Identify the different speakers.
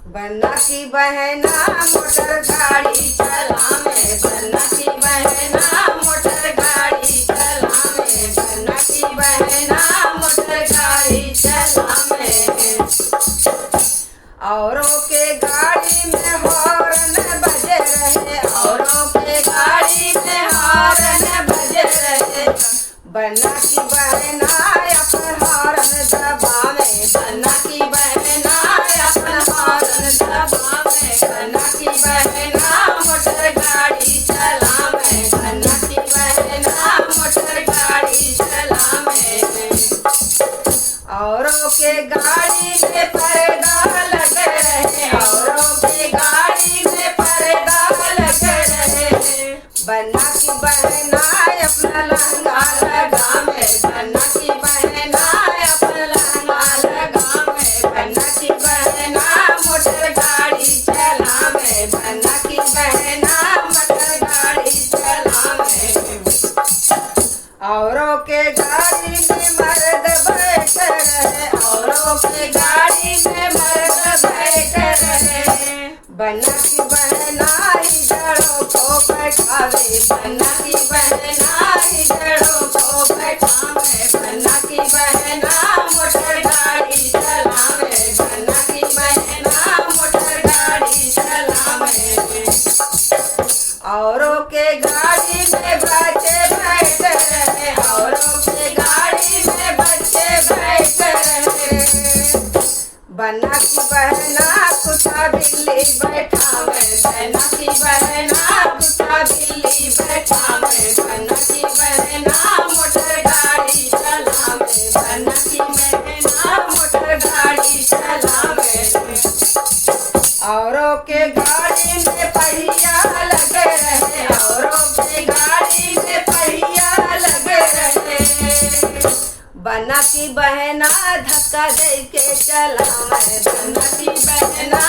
Speaker 1: बन्ना की बहना मोटर गाड़ी चलावे, बन्ना की बहना मोटर गाड़ी चलावे, बन्ना की बहना मोटर गाड़ी चलावे। औरों के गाड़ी में हॉर्न बजे रहे, औरों के गाड़ी में हॉर्न बजे रहे। बन्ना की बहना अपन हॉर्न दबावे, बन्ना की बहना अपन हॉर्न दबावे, बन्ना की बहना मोटर गाड़ी चलावे, बन्ना की बहना मोटर गाड़ी चलावे। औरों के गाड़ी में पर्दा लगे रहे, औरों के गाड़ी में पर्दा लगे रहे। बन्ना की बहना अपना लहंगा लगावे, बन्ना की बहना अपना लहंगा लगावे, बन्ना की बहना मोटर गाड़ी चलावे, बन्ना की बहना मोटर गाड़ी चलावे। औरों के गाड़ी में मर्द बैठ रहे, औरों के गाड़ी में मर्द बैठ रहे। बन्ना की बहना इधरों को बैठावे, बन्ना की बहना इधरों को बैठावे, बन्ना की बहना मोटर गाड़ी चलावे, बन्ना की बहना मोटर गाड़ी चलावे। औरों के गाड़ी में बच्चे बैठ रहे, औरों के गाड़ी में बच्चे बैठ रहे। बन्ना की बहना कुत्ता बिल्ली बैठावे, बन्ना की बहना कुत्ता बिल्ली बैठावे, बन्ना की बहना मोटर गाड़ी चलावे, बन्ना की बहना मोटर गाड़ी चलावे। औरों के गाड़ी में पहिया लगे रहे, औरों के गाड़ी में पहिया लगे रहे। बन्ना की बहना धक्का दे के चलावे, बन्ना की बहना